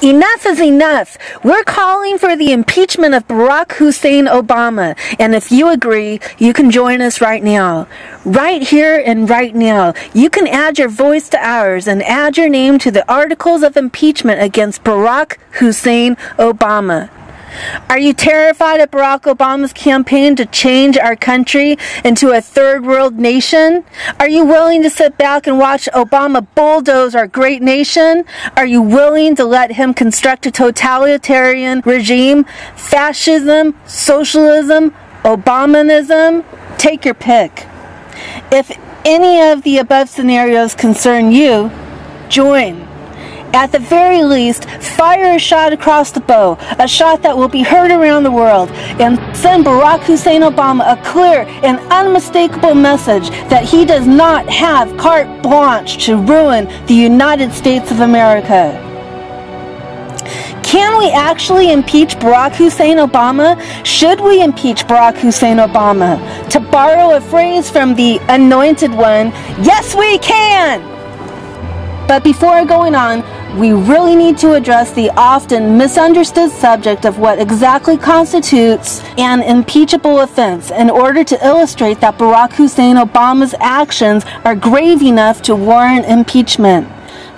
Enough is enough. We're calling for the impeachment of Barack Hussein Obama. And if you agree, you can join us right now. Right here and right now. You can add your voice to ours and add your name to the articles of impeachment against Barack Hussein Obama. Are you terrified of Barack Obama's campaign to change our country into a third world nation? Are you willing to sit back and watch Obama bulldoze our great nation? Are you willing to let him construct a totalitarian regime? Fascism? Socialism? Obamanism? Take your pick. If any of the above scenarios concern you, join. At the very least, fire a shot across the bow, a shot that will be heard around the world, and send Barack Hussein Obama a clear and unmistakable message that he does not have carte blanche to ruin the United States of America. Can we actually impeach Barack Hussein Obama? Should we impeach Barack Hussein Obama? To borrow a phrase from the Anointed One, yes we can! But before going on, we really need to address the often misunderstood subject of what exactly constitutes an impeachable offense in order to illustrate that Barack Hussein Obama's actions are grave enough to warrant impeachment.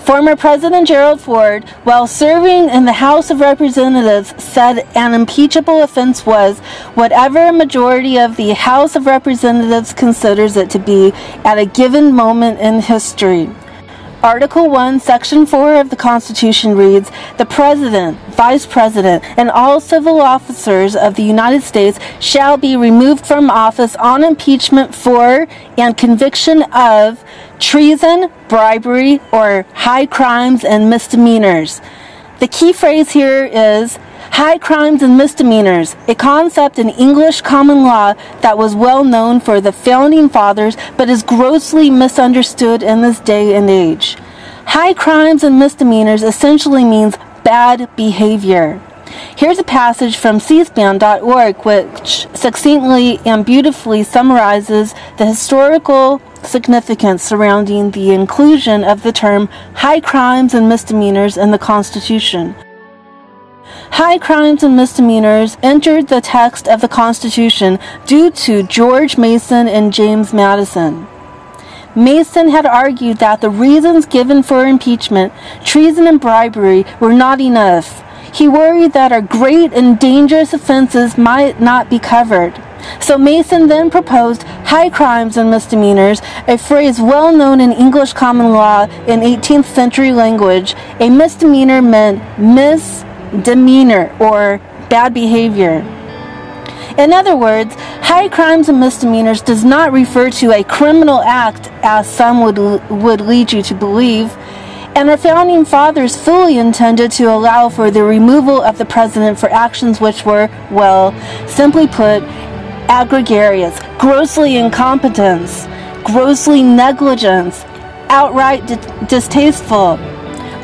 Former President Gerald Ford, while serving in the House of Representatives, said an impeachable offense was whatever a majority of the House of Representatives considers it to be at a given moment in history. Article 1, Section 4 of the Constitution reads, "The President, Vice President, and all civil officers of the United States shall be removed from office on impeachment for and conviction of treason, bribery, or high crimes and misdemeanors." The key phrase here is high crimes and misdemeanors, a concept in English common law that was well known for the Founding Fathers but is grossly misunderstood in this day and age. High crimes and misdemeanors essentially means bad behavior. Here's a passage from cspan.org which succinctly and beautifully summarizes the historical significance surrounding the inclusion of the term high crimes and misdemeanors in the Constitution. High crimes and misdemeanors entered the text of the Constitution due to George Mason and James Madison. Mason had argued that the reasons given for impeachment, treason and bribery, were not enough. He worried that our great and dangerous offenses might not be covered. So Mason then proposed high crimes and misdemeanors, a phrase well known in English common law in 18th century language. A misdemeanor meant misdemeanor or bad behavior. In other words, high crimes and misdemeanors does not refer to a criminal act as some would lead you to believe, and our Founding Fathers fully intended to allow for the removal of the President for actions which were, well, simply put, egregious, grossly incompetence, grossly negligence, outright distasteful,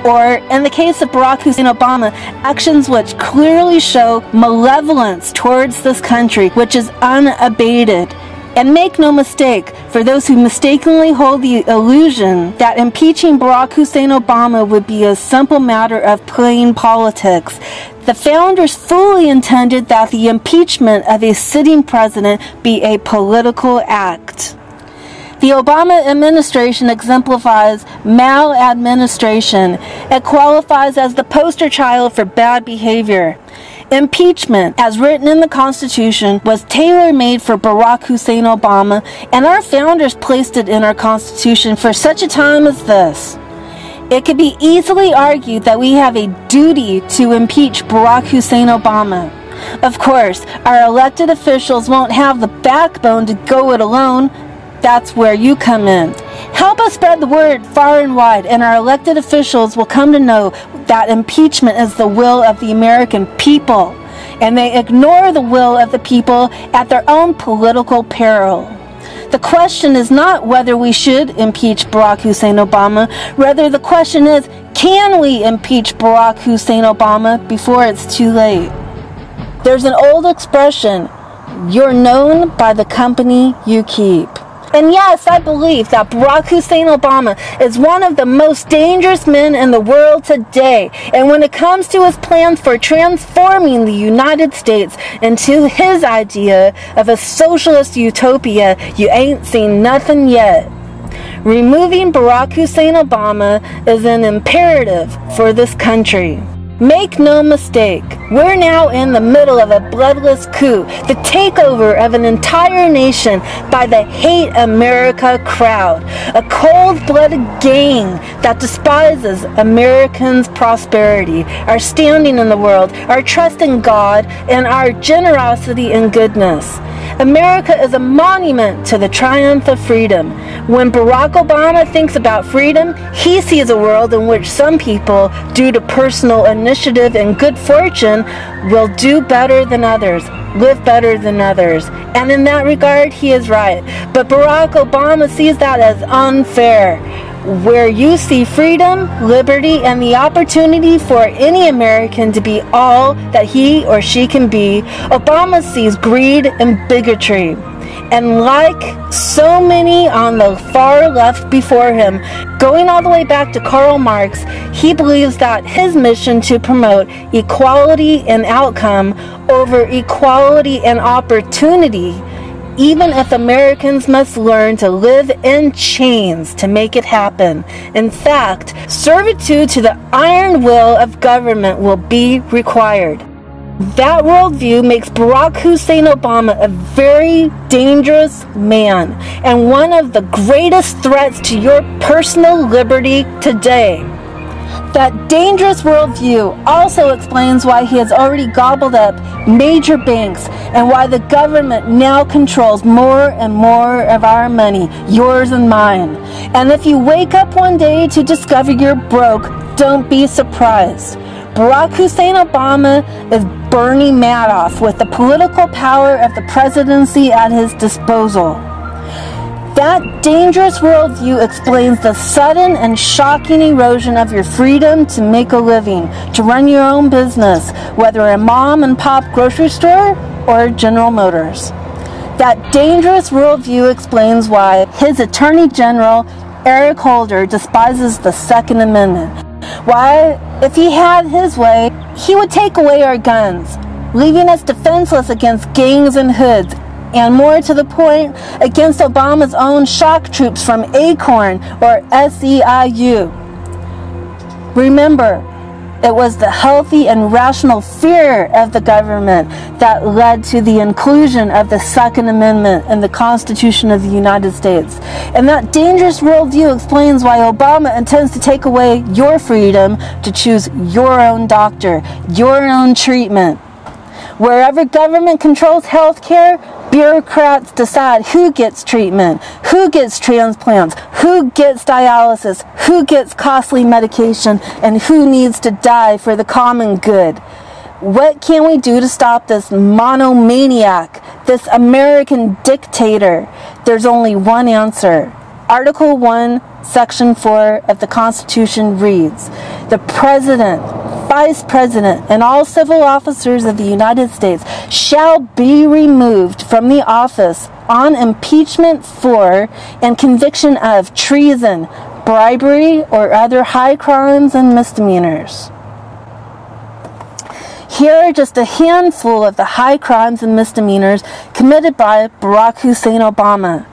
or, in the case of Barack Hussein Obama, actions which clearly show malevolence towards this country, which is unabated. And make no mistake, for those who mistakenly hold the illusion that impeaching Barack Hussein Obama would be a simple matter of plain politics, the founders fully intended that the impeachment of a sitting president be a political act. The Obama administration exemplifies maladministration. It qualifies as the poster child for bad behavior. Impeachment, as written in the Constitution, was tailor-made for Barack Hussein Obama, and our founders placed it in our Constitution for such a time as this. It could be easily argued that we have a duty to impeach Barack Hussein Obama. Of course, our elected officials won't have the backbone to go it alone. That's where you come in. Help us spread the word far and wide, and our elected officials will come to know that impeachment is the will of the American people, and they ignore the will of the people at their own political peril. The question is not whether we should impeach Barack Hussein Obama. Rather, the question is, can we impeach Barack Hussein Obama before it's too late? There's an old expression, you're known by the company you keep. And yes, I believe that Barack Hussein Obama is one of the most dangerous men in the world today. And when it comes to his plans for transforming the United States into his idea of a socialist utopia, you ain't seen nothing yet. Removing Barack Hussein Obama is an imperative for this country. Make no mistake, we're now in the middle of a bloodless coup, the takeover of an entire nation by the Hate America crowd, a cold-blooded gang that despises Americans' prosperity, our standing in the world, our trust in God, and our generosity and goodness. America is a monument to the triumph of freedom. When Barack Obama thinks about freedom, he sees a world in which some people, due to personal initiative and good fortune, will do better than others, live better than others. And in that regard, he is right. But Barack Obama sees that as unfair. Where you see freedom, liberty, and the opportunity for any American to be all that he or she can be, Obama sees greed and bigotry. And like so many on the far left before him, going all the way back to Karl Marx, he believes that his mission to promote equality and outcome over equality and opportunity, even if Americans must learn to live in chains to make it happen. In fact, servitude to the iron will of government will be required. That worldview makes Barack Hussein Obama a very dangerous man and one of the greatest threats to your personal liberty today. That dangerous worldview also explains why he has already gobbled up major banks and why the government now controls more and more of our money, yours and mine. And if you wake up one day to discover you're broke, don't be surprised. Barack Hussein Obama is Bernie Madoff with the political power of the presidency at his disposal. That dangerous worldview explains the sudden and shocking erosion of your freedom to make a living, to run your own business, whether a mom and pop grocery store or General Motors. That dangerous worldview explains why his Attorney General, Eric Holder, despises the Second Amendment. Why, if he had his way, he would take away our guns, leaving us defenseless against gangs and hoods, and more to the point, against Obama's own shock troops from ACORN or SEIU. Remember, it was the healthy and rational fear of the government that led to the inclusion of the Second Amendment in the Constitution of the United States. And that dangerous worldview explains why Obama intends to take away your freedom to choose your own doctor, your own treatment. Wherever government controls health care, bureaucrats decide who gets treatment, who gets transplants, who gets dialysis, who gets costly medication, and who needs to die for the common good. What can we do to stop this monomaniac, this American dictator? There's only one answer. Article 1, Section 4 of the Constitution reads, "The President, Vice President, and all civil officers of the United States shall be removed from the office on impeachment for and conviction of treason, bribery, or other high crimes and misdemeanors." Here are just a handful of the high crimes and misdemeanors committed by Barack Hussein Obama.